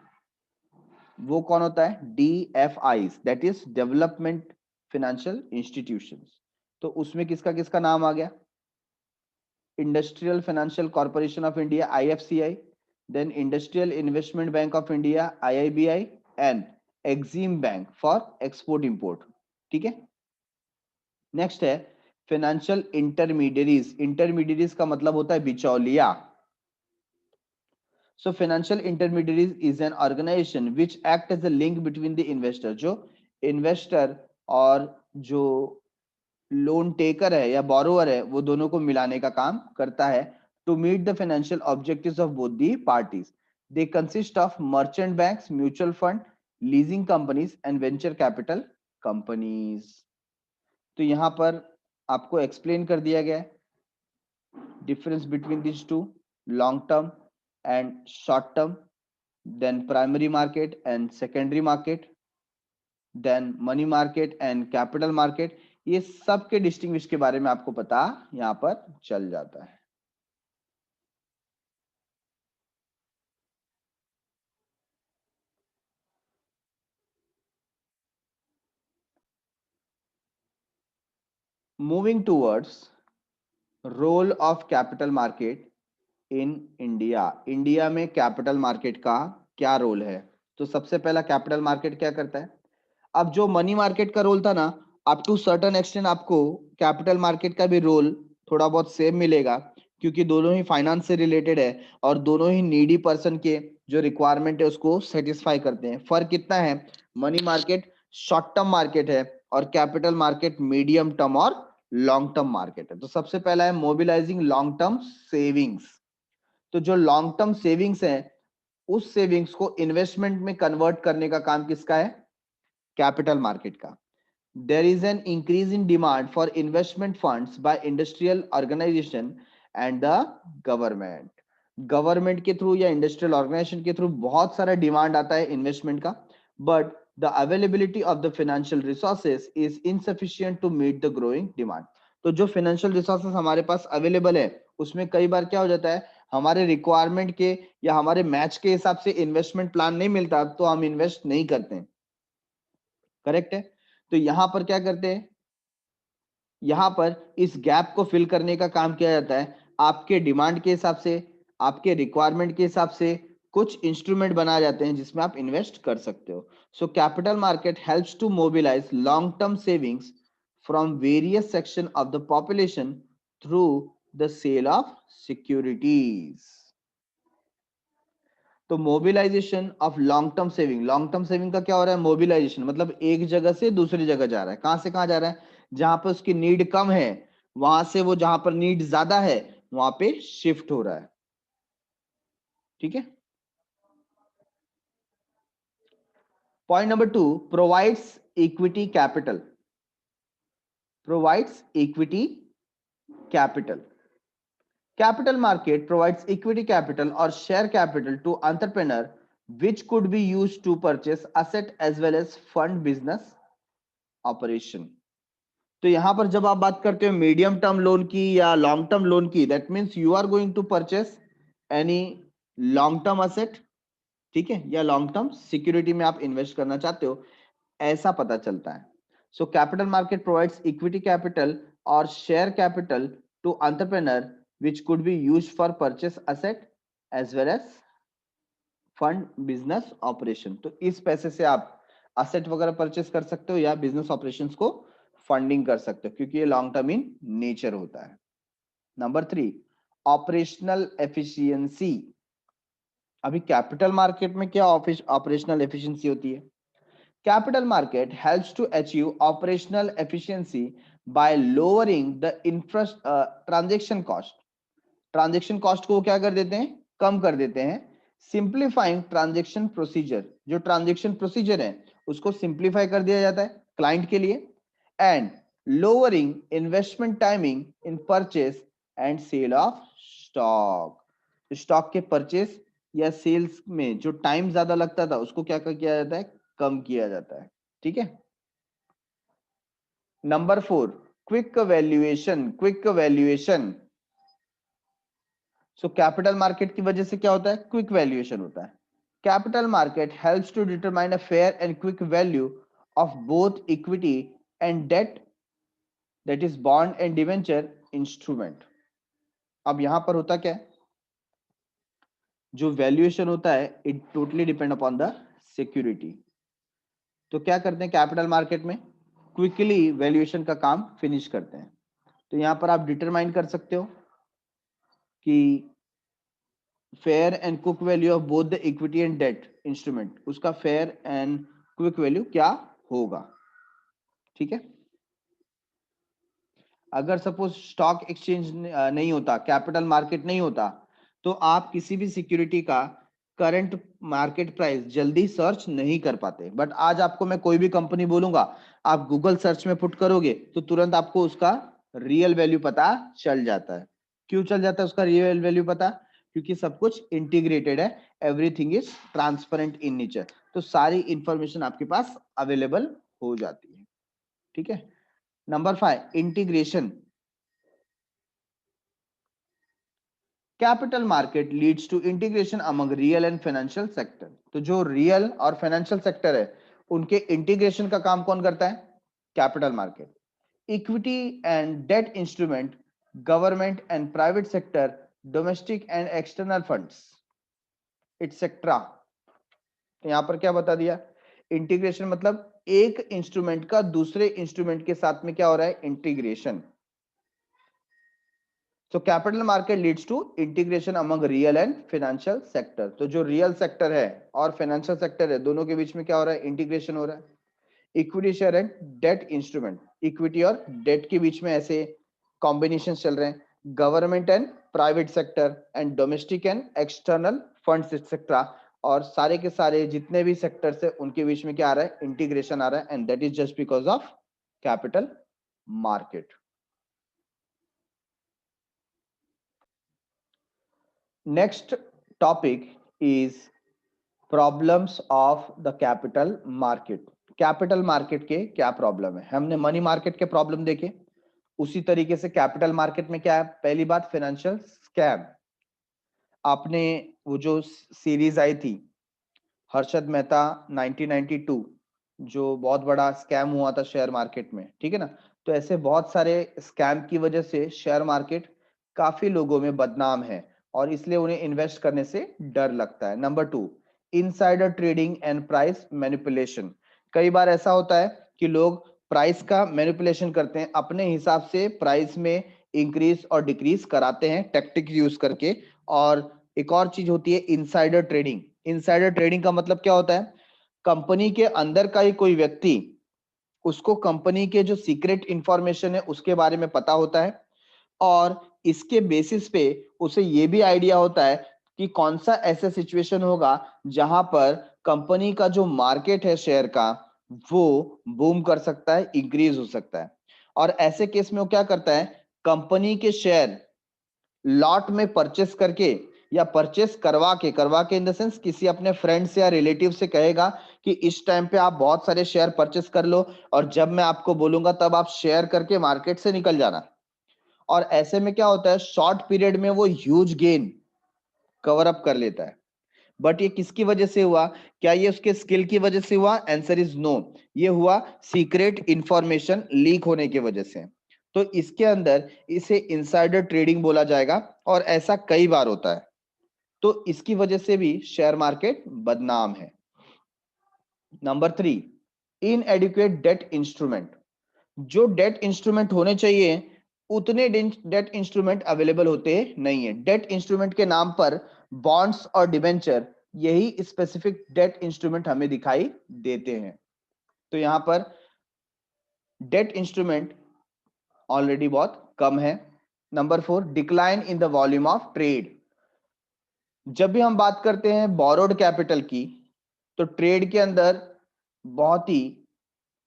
वो कौन होता है, DFIs, that is development financial institutions. तो उसमें किसका किसका नाम आ गया, industrial financial corporation of India IFCI, then industrial investment bank of India IIBI and exim bank for export import, ठीक है। नेक्स्ट है फाइनेंशियल इंटरमीडियरीज, इंटरमीडियरीज का मतलब होता है बिचौलिया। So financial intermediaries is an organization which act as a link between the investor, जो investor और जो लोन टेकर है या बोरोवर है वो दोनों को मिलाने का काम करता है to meet the financial objectives of both the parties. They consist of merchant banks, mutual fund, leasing companies and venture capital companies. तो यहाँ पर आपको एक्सप्लेन कर दिया गया है difference between this two, long term and short term, then primary market and secondary market, then money market and capital market, ये सब के डिस्टिंग्विश के बारे में आपको पता यहाँ पर चल जाता है। Moving towards role of capital market in India, India में कैपिटल मार्केट का क्या रोल है। तो सबसे पहला कैपिटल मार्केट क्या करता है, अब जो मनी मार्केट का रोल था ना, अप टू सर्टेन एक्सटेंट आपको कैपिटल मार्केट का भी रोल थोड़ा बहुत सेम मिलेगा, क्योंकि दोनों ही फाइनेंस से रिलेटेड है और दोनों ही नीडी पर्सन के जो रिक्वायरमेंट है उसको सेटिस्फाई करते हैं। फर्क कितना है, money market short term market है और कैपिटल मार्केट मीडियम टर्म और लॉन्ग टर्म मार्केट है। तो सबसे पहला है मोबिलाइजिंग लॉन्ग टर्म सेविंग्स। तो जो लॉन्ग टर्म सेविंग्स है उस सेविंग्स को इन्वेस्टमेंट में कन्वर्ट करने का काम किसका है, कैपिटल मार्केट का। There is an increase in demand for investment funds by industrial organization and the government. Government के थ्रू या इंडस्ट्रियल ऑर्गेनाइजेशन के थ्रू बहुत सारा डिमांड आता है इन्वेस्टमेंट का, but the availability of the financial resources is insufficient to meet the growing demand. तो जो फाइनेंशियल रिसोर्सेज हमारे पास अवेलेबल है उसमें कई बार क्या हो जाता है, हमारे रिक्वायरमेंट के या हमारे मैच के हिसाब से इन्वेस्टमेंट प्लान नहीं मिलता तो हम इन्वेस्ट नहीं करते, करेक्ट है। तो यहां पर क्या करते हैं, यहां पर इस गैप को फिल करने का काम किया जाता है, आपके डिमांड के हिसाब से आपके रिक्वायरमेंट के हिसाब से कुछ इंस्ट्रूमेंट बनाए जाते हैं जिसमें आप इन्वेस्ट कर सकते हो। So capital market helps to mobilise long term savings from various section of the population through the sale of securities. तो mobilisation of long term saving का क्या हो रहा है, मोबिलाइजेशन मतलब एक जगह से दूसरी जगह जा रहा है। कहां से कहां जा रहा है, जहां पर उसकी नीड कम है वहां से वो जहां पर नीड ज्यादा है वहां पे शिफ्ट हो रहा है, ठीक है। Point number 2, provides equity capital, provides equity capital. Capital market provides equity capital or share capital to entrepreneur which could be used to purchase asset as well as fund business operation. तो यहां पर जब आप बात करते हो मीडियम टर्म लोन की या लॉन्ग टर्म लोन की, that means you are going to purchase any long term asset, ठीक है, या लॉन्ग टर्म सिक्योरिटी में आप इन्वेस्ट करना चाहते हो, ऐसा पता चलता है। So capital market provides equity capital और share capital to entrepreneur which could be used for purchase asset as well as fund business operation. तो इस पैसे से आप असेट वगैरह परचेस कर सकते हो या बिजनेस ऑपरेशंस को फंडिंग कर सकते हो, क्योंकि ये लॉन्ग टर्म इन नेचर होता है। Number 3, operational efficiency. अभी कैपिटल मार्केट में क्या ऑपरेशनल एफिशिएंसी होती है, capital market helps to achieve operational efficiency by lowering the transaction cost. Transaction cost को क्या कर देते हैं, कम कर देते हैं। सिंप्लीफाइंग ट्रांजैक्शन प्रोसीजर, जो ट्रांजैक्शन प्रोसीजर है उसको सिंप्लीफाई कर दिया जाता है क्लाइंट के लिए। And lowering investment timing in purchase and sale of stock, stock के परचेस या सेल्स में जो टाइम ज्यादा लगता था उसको क्या किया जाता है, कम किया जाता है, ठीक है। Number 4, quick valuation. सो कैपिटल मार्केट की वजह से क्या होता है? क्विक वैल्यूएशन होता है। Capital market helps to determine a fair and quick value of both equity and debt, that is bond and debenture instrument. अब यहां पर होता क्या है, जो वैल्यूएशन होता है it totally depend upon the security. तो क्या करते हैं कैपिटल मार्केट में? क्विकली वैल्यूएशन का काम फिनिश करते हैं। तो यहां पर आप डिटरमाइन कर सकते हो कि fair and quick value of both the equity and debt instrument, उसका फेयर एंड क्विक वैल्यू क्या होगा। ठीक है, अगर सपोज स्टॉक एक्सचेंज नहीं होता, कैपिटल मार्केट नहीं होता, तो आप किसी भी सिक्योरिटी का करंट मार्केट प्राइस जल्दी सर्च नहीं कर पाते। बट आज आपको मैं कोई भी कंपनी बोलूंगा, आप गूगल सर्च में पुट करोगे तो तुरंत आपको उसका रियल वैल्यू पता चल जाता है। क्यों चल जाता है उसका रियल वैल्यू पता? क्योंकि सब कुछ इंटीग्रेटेड है, everything is transparent in nature, तो सारी इंफॉर्मेशन आपके पास अवेलेबल हो जाती है। ठीक है, number 5, integration. Capital market leads to integration among real and financial sector. तो जो रियल और फाइनेंशियल सेक्टर है उनके इंटीग्रेशन का काम कौन करता है? Capital market. Equity and debt instrument, government and private sector, domestic and external funds etcetera. यहां पर क्या बता दिया? इंटीग्रेशन मतलब एक इंस्ट्रूमेंट का दूसरे इंस्ट्रूमेंट के साथ में क्या हो रहा है? Integration. So capital market leads to integration among real and financial sector। तो जो रियल सेक्टर है और फाइनेंशियल सेक्टर है दोनों के बीच में क्या हो रहा है? इंटीग्रेशन हो रहा है। Equity share and debt instrument, equity और डेट के बीच में ऐसे कॉम्बिनेशन चल रहे हैं। Government and private sector and domestic and external funds etcetera, और सारे के सारे जितने भी सेक्टर्स है उनके बीच में क्या आ रहा है? इंटीग्रेशन आ रहा है, and that is just because of capital market. Next topic is problems of the capital market। Capital market के क्या प्रॉब्लम है? हमने मनी मार्केट के प्रॉब्लम देखे, उसी तरीके से कैपिटल मार्केट में क्या है? पहली बात, फाइनेंशियल स्कैम। आपने वो जो सीरीज आई थी हर्षद मेहता 1992, जो बहुत बड़ा स्कैम हुआ था शेयर मार्केट में, ठीक है ना? तो ऐसे बहुत सारे स्कैम की वजह से शेयर मार्केट काफी लोगों में बदनाम है और इसलिए उन्हें इन्वेस्ट करने से डर लगता है। Number 2, insider trading and price manipulation. कई बार ऐसा होता है कि लोग प्राइस का मैनिपुलेशन करते हैं, अपने हिसाब से प्राइस में इंक्रीज और डिक्रीज कराते हैं टैक्टिक यूज करके। और एक और चीज होती है इनसाइडर ट्रेडिंग। इनसाइडर ट्रेडिंग का मतलब क्या होता है? कंपनी के अंदर का ही कोई व्यक्ति, उसको कंपनी के जो सीक्रेट इंफॉर्मेशन है उसके बारे में पता होता है, और इसके बेसिस पे उसे ये भी आइडिया होता है कि कौन सा ऐसा सिचुएशन होगा जहां पर कंपनी का जो मार्केट है शेयर का वो बूम कर सकता है, इंक्रीज हो सकता है। और ऐसे केस में वो क्या करता है? कंपनी के शेयर लॉट में परचेस करके या परचेस करवा के इन द सेंस किसी अपने फ्रेंड से या रिलेटिव से कहेगा कि इस टाइम पे आप बहुत सारे शेयर परचेस कर लो, और जब मैं आपको बोलूंगा तब आप शेयर करके मार्केट से निकल जाना। और ऐसे में क्या होता है? शॉर्ट पीरियड में वो ह्यूज गेन कवर अप कर लेता है। बट ये किसकी वजह से हुआ? क्या ये उसके स्किल की वजह से हुआ? आंसर इज नो, ये हुआ सीक्रेट इंफॉर्मेशन लीक होने की वजह से। तो इसके अंदर इसे इनसाइडर ट्रेडिंग बोला जाएगा, और ऐसा कई बार होता है। तो इसकी वजह से भी शेयर मार्केट बदनाम है। Number 3, इनएडिक्वेट debt instrument. जो डेट इंस्ट्रूमेंट होने चाहिए उतने डेट इंस्ट्रूमेंट अवेलेबल होते नहीं है। डेट इंस्ट्रूमेंट के नाम पर बॉन्ड्स और डिबेंचर, यही स्पेसिफिक डेट इंस्ट्रूमेंट हमें दिखाई देते हैं। तो यहां पर डेट इंस्ट्रूमेंट ऑलरेडी बहुत कम है। Number 4, decline in the volume of trade. जब भी हम बात करते हैं बोरोड कैपिटल की, तो ट्रेड के अंदर बहुत ही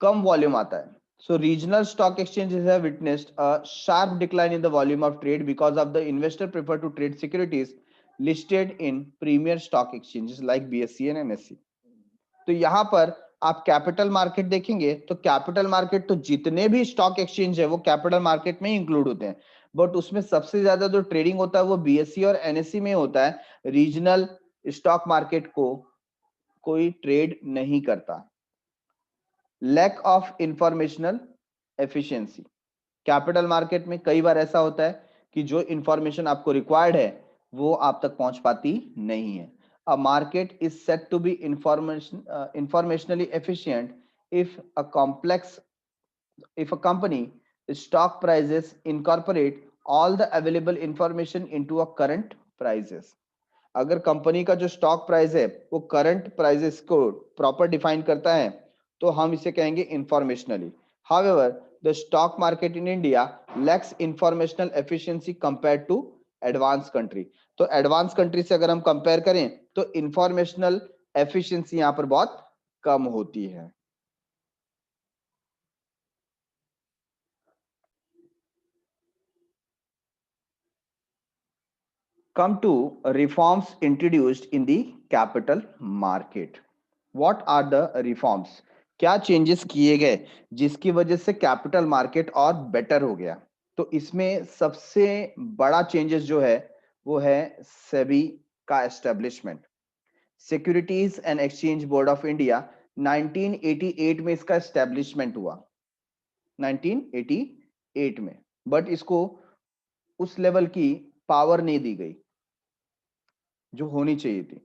कम वॉल्यूम आता है। So regional stock exchanges have witnessed a sharp decline in the volume of trade because of the investor prefer to trade securities listed in premier stock exchanges like BSE and NSE। तो यहाँ पर आप कैपिटल मार्केट देखेंगे तो कैपिटल मार्केट तो जितने भी स्टॉक एक्सचेंज है वो कैपिटल मार्केट में इंक्लूड होते हैं, बट उसमें सबसे ज्यादा जो ट्रेडिंग होता है वो बीएससी और एनएससी में होता है। रीजनल स्टॉक मार्केट को कोई ट्रेड नहीं करता। Lack of informational efficiency, capital market में कई बार ऐसा होता है कि जो इंफॉर्मेशन आपको रिक्वायर्ड है वो आप तक पहुंच पाती नहीं है। A market is set to be informationally efficient if a complex if a company stock prices incorporate all the available information into a current prices। अगर कंपनी का जो स्टॉक प्राइस है वो करंट प्राइसेस को प्रॉपर डिफाइन करता है तो हम इसे कहेंगे informationally. However the stock market in India lacks informational efficiency compare to advance country. तो एडवांस कंट्री से अगर हम कंपेयर करें तो इंफॉर्मेशनल एफिशिएंसी यहां पर बहुत कम होती है। Come to reforms introduced in the capital market. What are the reforms? क्या चेंजेस किए गए जिसकी वजह से कैपिटल मार्केट और बेटर हो गया? तो इसमें सबसे बड़ा चेंजेस जो है वो है सेबी का establishment. Securities and exchange board of India 1988 में इसका एस्टेब्लिशमेंट हुआ, 1988 में, बट इसको उस लेवल की पावर नहीं दी गई जो होनी चाहिए थी।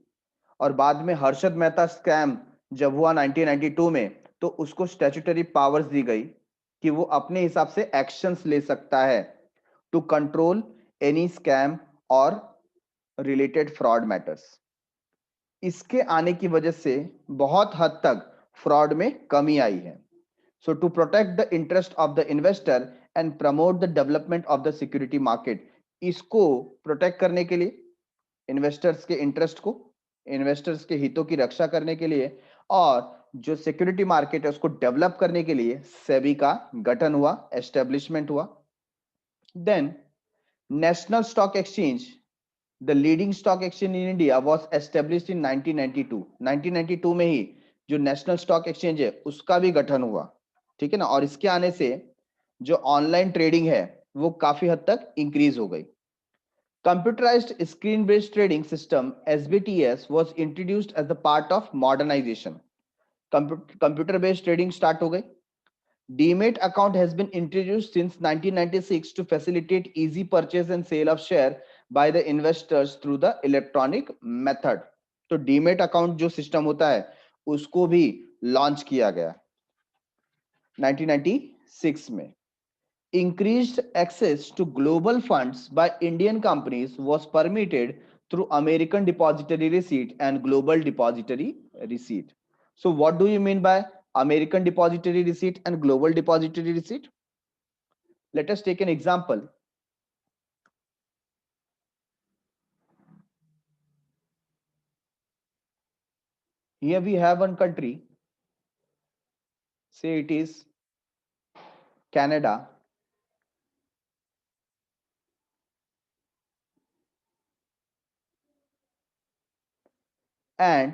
और बाद में हर्षद मेहता स्कैम जब हुआ 1992 में तो उसको स्टैट्यूटरी पावर्स दी गई कि वो अपने हिसाब से एक्शंस ले सकता है टू कंट्रोल एनी स्कैम और रिलेटेड फ्रॉड मैटर्स। इसके आने की वजह से बहुत हद तक फ्रॉड में कमी आई है। So to protect the interest of the investor and promote the development of the security market, इसको प्रोटेक्ट करने के लिए, इन्वेस्टर्स के इंटरेस्ट को, इन्वेस्टर्स के हितों की रक्षा करने के लिए और जो सिक्योरिटी मार्केट है उसको डेवलप करने के लिए सेबी का गठन हुआ, एस्टेब्लिशमेंट हुआ। Then national stock exchange, the leading stock exchange in India was established in 1992। 1992 में ही जो नेशनल स्टॉक एक्सचेंज है उसका भी गठन हुआ, ठीक है ना। और इसके आने से जो ऑनलाइन ट्रेडिंग है वो काफी हद तक इंक्रीज हो गई। Computerized screen-based trading system (SBTS) was introduced as the part of modernization. Computer based trading start हो गई। Demat account has been introduced since 1996 to facilitate easy purchase and sale of share by the investors through the electronic method. तो डीमेट अकाउंट जो सिस्टम होता है उसको भी लॉन्च किया गया 1996 में। Increased access to global funds by Indian companies was permitted through American Depository Receipt and Global Depository Receipt. So what do you mean by American Depository Receipt and Global Depository Receipt? Let us take an example. Here we have one country, say it is Canada. And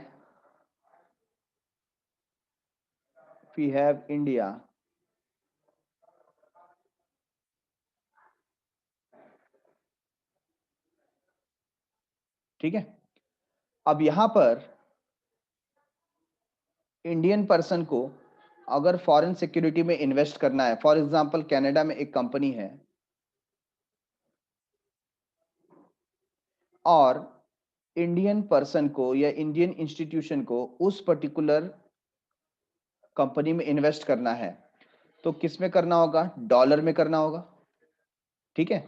we have India. ठीक है, अब यहां पर इंडियन पर्सन को अगर फॉरेन सिक्योरिटी में इन्वेस्ट करना है, फॉर एग्जांपल कनाडा में एक कंपनी है और इंडियन पर्सन को या इंडियन इंस्टीट्यूशन को उस पर्टिकुलर कंपनी में इन्वेस्ट करना है तो किस में करना होगा? डॉलर में करना होगा, ठीक है।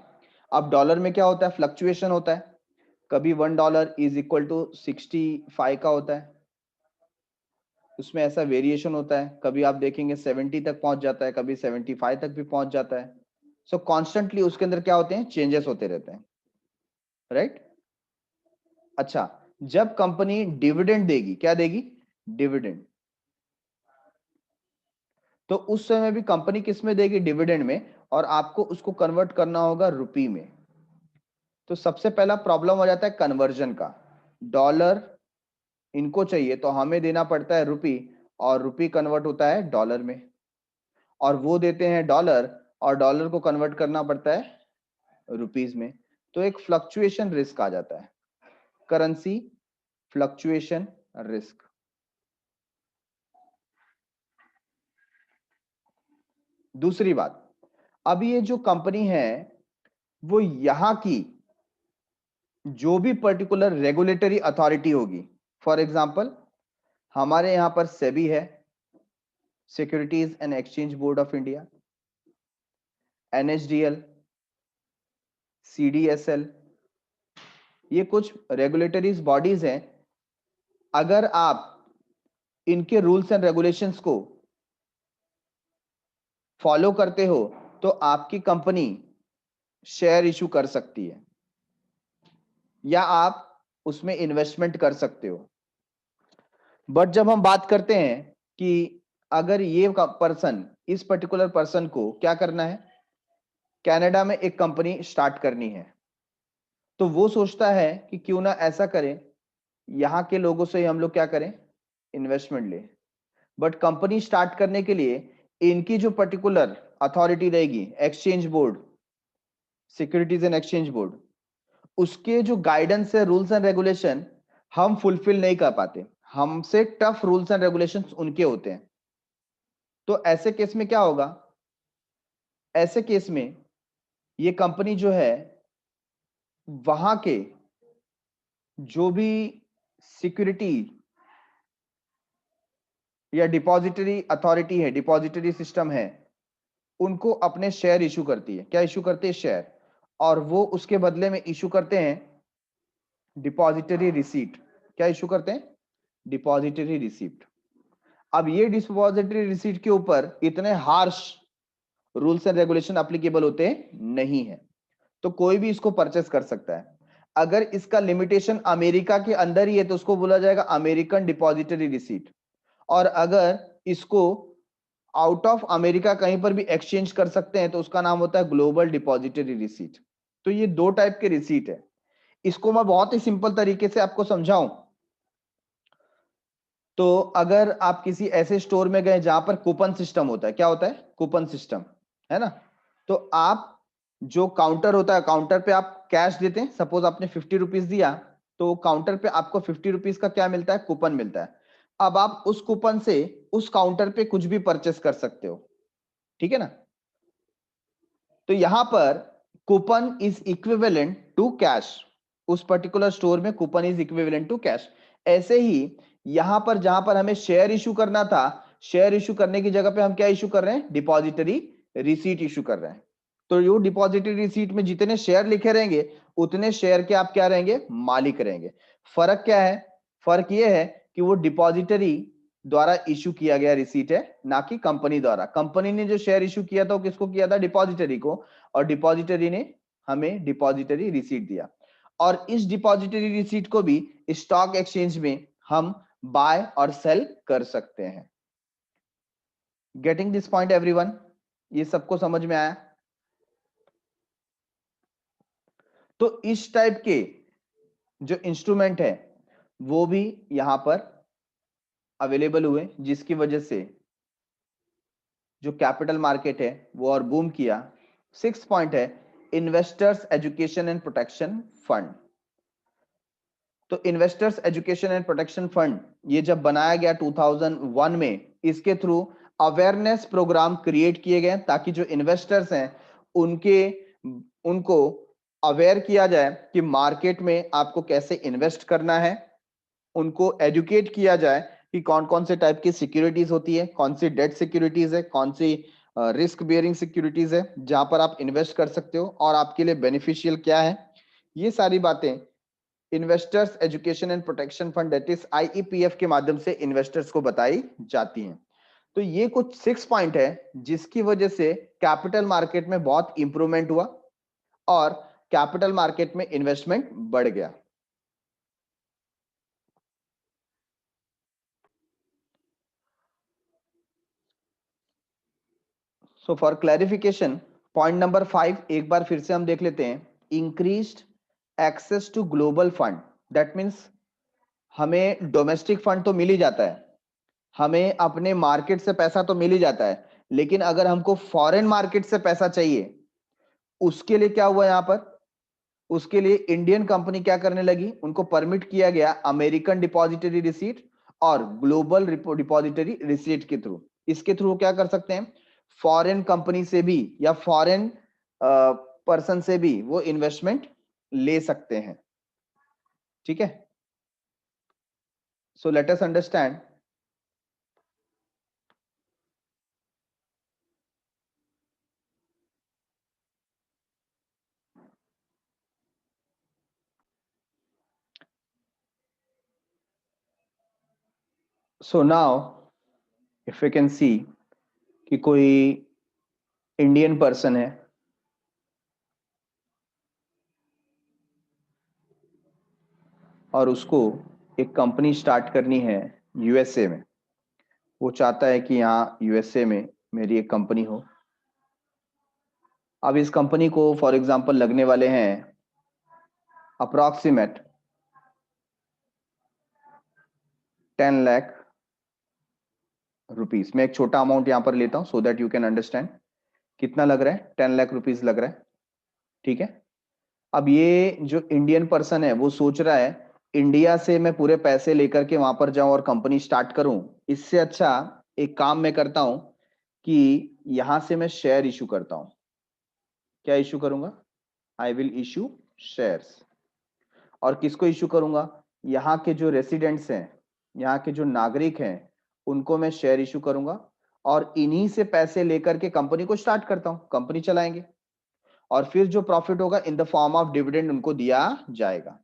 अब डॉलर में क्या होता है? फ्लक्चुएशन होता है, कभी $1 इज इक्वल टू 65 का होता है, उसमें ऐसा वेरिएशन होता है, कभी आप देखेंगे 70 तक पहुंच जाता है, कभी 75 तक भी पहुंच जाता है। सो कॉन्स्टेंटली उसके अंदर क्या होते हैं? चेंजेस होते रहते हैं, राइट। अच्छा, जब कंपनी डिविडेंड देगी, क्या देगी? डिविडेंड। तो उस समय भी कंपनी किस में देगी? डिविडेंड में, और आपको उसको कन्वर्ट करना होगा रुपी में। तो सबसे पहला प्रॉब्लम हो जाता है कन्वर्जन का। डॉलर इनको चाहिए तो हमें देना पड़ता है रुपी, और रुपी कन्वर्ट होता है डॉलर में, और वो देते हैं डॉलर, और डॉलर को कन्वर्ट करना पड़ता है रुपीज में। तो एक फ्लक्चुएशन रिस्क आ जाता है, करेंसी फ्लक्चुएशन रिस्क। दूसरी बात, अब ये जो कंपनी है वो यहां की जो भी पर्टिकुलर रेगुलेटरी अथॉरिटी होगी, फॉर एग्जांपल हमारे यहां पर सेबी है, securities and exchange board of India, NSDL, CDSL, ये कुछ रेगुलेटरीज बॉडीज हैं। अगर आप इनके रूल्स एंड रेगुलेशंस को फॉलो करते हो तो आपकी कंपनी शेयर इशू कर सकती है या आप उसमें इन्वेस्टमेंट कर सकते हो। बट जब हम बात करते हैं कि अगर ये पर्सन, इस पर्टिकुलर पर्सन को क्या करना है, कनाडा में एक कंपनी स्टार्ट करनी है, तो वो सोचता है कि क्यों ना ऐसा करें, यहां के लोगों से हम लोग क्या करें, इन्वेस्टमेंट ले। बट कंपनी स्टार्ट करने के लिए इनकी जो पर्टिकुलर अथॉरिटी रहेगी, exchange board, securities and exchange board, उसके जो गाइडेंस है, रूल्स एंड रेगुलेशन हम फुलफिल नहीं कर पाते, हमसे टफ रूल्स एंड रेगुलेशंस उनके होते हैं। तो ऐसे केस में क्या होगा, ऐसे केस में ये कंपनी जो है वहां के जो भी सिक्योरिटी या डिपॉजिटरी अथॉरिटी है, डिपॉजिटरी सिस्टम है, उनको अपने शेयर इशू करती है। क्या इशू करती है, शेयर। और वो उसके बदले में इशू करते हैं डिपॉजिटरी रिसीट। क्या इशू करते हैं, डिपॉजिटरी रिसीट। अब ये डिपॉजिटरी रिसीट के ऊपर इतने harsh rules and regulation applicable होते नहीं है, तो कोई भी इसको परचेस कर सकता है। अगर इसका लिमिटेशन अमेरिका के अंदर ही है तो उसको बोला जाएगा अमेरिकन डिपॉजिटरी रिसीट, और अगर इसको आउट ऑफ अमेरिका कहीं पर भी एक्सचेंज कर सकते हैं तो उसका नाम होता है ग्लोबल डिपॉजिटरी रिसीट। तो ये दो टाइप के रिसीट है। इसको मैं बहुत ही सिंपल तरीके से आपको समझाऊं तो अगर आप किसी ऐसे स्टोर में गए जहां पर कूपन सिस्टम होता है, क्या होता है, कूपन सिस्टम, है ना, तो आप जो काउंटर होता है, काउंटर पे आप कैश देते हैं, सपोज आपने 50 रुपीज दिया, तो काउंटर पे आपको 50 रुपीज का क्या मिलता है, कूपन मिलता है। अब आप उस कूपन से उस काउंटर पे कुछ भी परचेस कर सकते हो, ठीक है ना। तो यहां पर coupon is equivalent to cash, उस पर्टिकुलर स्टोर में coupon is equivalent to cash. ऐसे ही यहां पर जहां पर हमें शेयर इशू करना था, शेयर इशू करने की जगह पे हम क्या इशू कर रहे हैं, डिपॉजिटरी रिसीट इशू कर रहे हैं। तो यो डिपॉजिटरी रिसीट में जितने शेयर लिखे रहेंगे उतने शेयर के आप क्या रहेंगे, मालिक रहेंगे। फर्क क्या है, फर्क यह है कि वो डिपॉजिटरी द्वारा इशू किया गया रिसीट है, ना कि कंपनी द्वारा। कंपनी ने जो शेयर इशू किया था वो किसको किया था, डिपॉजिटरी को, और डिपॉजिटरी ने हमें डिपॉजिटरी रिसीट दिया। और इस डिपॉजिटरी रिसीट को भी स्टॉक एक्सचेंज में हम बाय और सेल कर सकते हैं। गेटिंग दिस पॉइंट एवरीवन, ये सबको समझ में आया। तो इस टाइप के जो इंस्ट्रूमेंट है वो भी यहां पर अवेलेबल हुए, जिसकी वजह से जो कैपिटल मार्केट है वो और बूम किया। 6 पॉइंट है, investors education and protection fund. तो investors education and protection fund ये जब बनाया गया 2001 में, इसके थ्रू अवेयरनेस प्रोग्राम क्रिएट किए गए ताकि जो इन्वेस्टर्स हैं उनको अवेयर किया जाए कि मार्केट में आपको कैसे इन्वेस्ट करना है। उनको एजुकेट किया जाए कि कौन कौन से टाइप की सिक्योरिटीज होती है, कौन सी डेट सिक्योरिटीज है, कौन सी रिस्क बियरिंग सिक्योरिटीज है जहां पर आप इन्वेस्ट कर सकते हो और आपके लिए बेनिफिशियल क्या है। ये सारी बातें investors education and protection fund that is IEPF के माध्यम से इन्वेस्टर्स को बताई जाती हैं। तो ये कुछ 6 पॉइंट है जिसकी वजह से कैपिटल मार्केट में बहुत इंप्रूवमेंट हुआ और कैपिटल मार्केट में इन्वेस्टमेंट बढ़ गया। So for clarification, point number 5 एक बार फिर से हम देख लेते हैं। Increased access to global fund, that means हमें डोमेस्टिक फंड तो मिल ही जाता है, हमें अपने मार्केट से पैसा तो मिल ही जाता है, लेकिन अगर हमको फॉरेन मार्केट से पैसा चाहिए, उसके लिए क्या हुआ यहां पर, उसके लिए इंडियन कंपनी क्या करने लगी, उनको परमिट किया गया अमेरिकन डिपॉजिटरी रिसीट और ग्लोबल डिपॉजिटरी रिसीट के थ्रू। इसके थ्रू क्या कर सकते हैं, फॉरेन कंपनी से भी या फॉरेन पर्सन से भी वो इन्वेस्टमेंट ले सकते हैं। ठीक है, so let us understand. So now if you can see कि कोई इंडियन पर्सन है और उसको एक कंपनी स्टार्ट करनी है यूएसए में। वो चाहता है कि यहाँ यूएसए में मेरी एक कंपनी हो। अब इस कंपनी को फॉर एग्जांपल लगने वाले हैं अप्रॉक्सीमेट 10 लाख रुपीस। मैं एक छोटा अमाउंट यहां पर लेता हूं so that you can understand कितना लग रहा है, 10 लाख रुपीस लग रहा है। ठीक है, अब ये जो इंडियन पर्सन है वो सोच रहा है इंडिया से मैं पूरे पैसे लेकर के वहां पर जाऊं और कंपनी स्टार्ट करूं, इससे अच्छा एक काम मैं करता हूं कि यहां से मैं शेयर इशू करता हूं। क्या इशू करूंगा, आई विल इशू शेयर्स। और किसको इशू करूंगा, यहाँ के जो रेसिडेंट्स हैं, यहाँ के जो नागरिक हैं, उनको मैं शेयर इशू करूंगा और इन्हीं से पैसे लेकर के कंपनी को स्टार्ट करता हूं, कंपनी चलाएंगे और फिर जो प्रॉफिट होगा इन द फॉर्म ऑफ डिविडेंड उनको दिया जाएगा।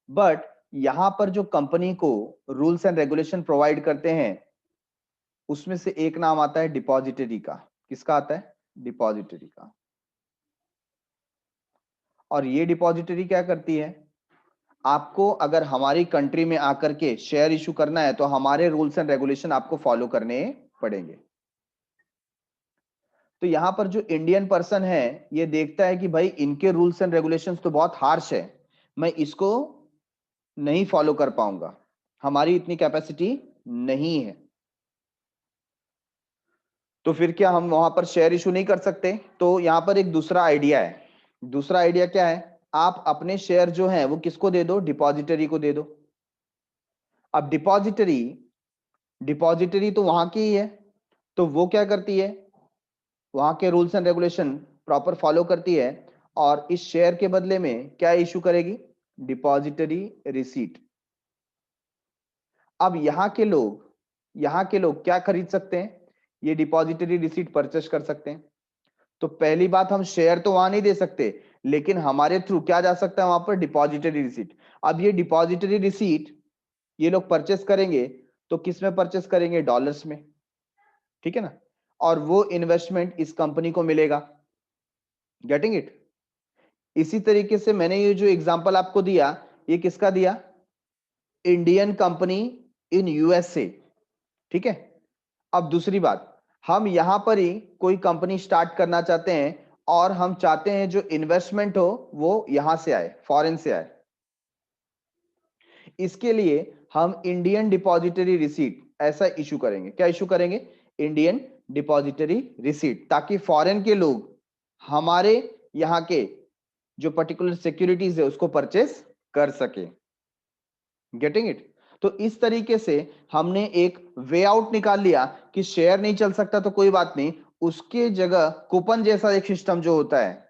बट यहां पर जो कंपनी को रूल्स एंड रेगुलेशन प्रोवाइड करते हैं उसमें से एक नाम आता है डिपॉजिटरी का। किसका आता है, डिपॉजिटरी का। और ये डिपॉजिटरी क्या करती है, आपको अगर हमारी कंट्री में आकर के शेयर इशू करना है तो हमारे रूल्स एंड रेगुलेशन आपको फॉलो करने पड़ेंगे। तो यहां पर जो इंडियन पर्सन है ये देखता है कि भाई इनके रूल्स एंड रेगुलेशंस तो बहुत हार्श है, मैं इसको नहीं फॉलो कर पाऊंगा, हमारी इतनी कैपेसिटी नहीं है, तो फिर क्या हम वहां पर शेयर इशू नहीं कर सकते। तो यहां पर एक दूसरा आइडिया है। दूसरा आइडिया क्या है, आप अपने शेयर जो है वो किसको दे दो, डिपॉजिटरी को दे दो। अब डिपॉजिटरी डिपॉजिटरी तो वहां की ही है, तो वो क्या करती है, वहां के rules and regulation proper follow करती है और इस शेयर के बदले में क्या इशू करेगी, डिपॉजिटरी रिसीट। अब यहाँ के लोग क्या खरीद सकते हैं, ये डिपॉजिटरी रिसीट परचेस कर सकते हैं। तो पहली बात, हम शेयर तो वहां नहीं दे सकते, लेकिन हमारे थ्रू क्या जा सकता है वहां पर, डिपॉजिटरी रिसीट। अब ये डिपॉजिटरी रिसीट ये लोग परचेस करेंगे तो किस में परचेस करेंगे, डॉलर्स में। ठीक है ना, और वो इन्वेस्टमेंट इस कंपनी को मिलेगा। Getting it. इसी तरीके से मैंने ये जो एग्जांपल आपको दिया ये किसका दिया, इंडियन कंपनी इन यूएसए। ठीक है, अब दूसरी बात, हम यहां पर ही कोई कंपनी स्टार्ट करना चाहते हैं और हम चाहते हैं जो इन्वेस्टमेंट हो वो यहां से आए, फॉरेन से आए। इसके लिए हम इंडियन डिपॉजिटरी रिसीट ऐसा इशू करेंगे। क्या इशू करेंगे, इंडियन डिपॉजिटरी रिसीट, ताकि फॉरेन के लोग हमारे यहाँ के जो पर्टिकुलर सिक्योरिटीज है उसको परचेस कर सके। Getting it. तो इस तरीके से हमने एक वे आउट निकाल लिया कि शेयर नहीं चल सकता तो कोई बात नहीं, उसके जगह कूपन जैसा एक सिस्टम जो होता है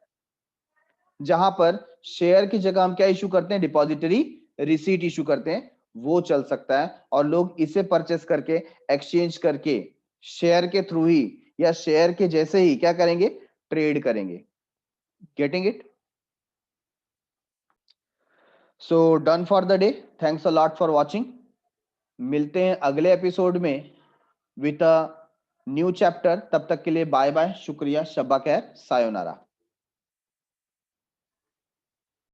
जहां पर शेयर की जगह हम क्या इशू करते हैं, डिपॉजिटरी रिसीट इशू करते हैं, वो चल सकता है और लोग इसे परचेस करके एक्सचेंज करके शेयर के थ्रू ही या शेयर के जैसे ही क्या करेंगे, ट्रेड करेंगे। Getting it. So done for the day, thanks a lot for watching. मिलते हैं अगले एपिसोड में विथ अ न्यू चैप्टर। तब तक के लिए बाय बाय, शुक्रिया, शब्बा खैर, सायोनारा।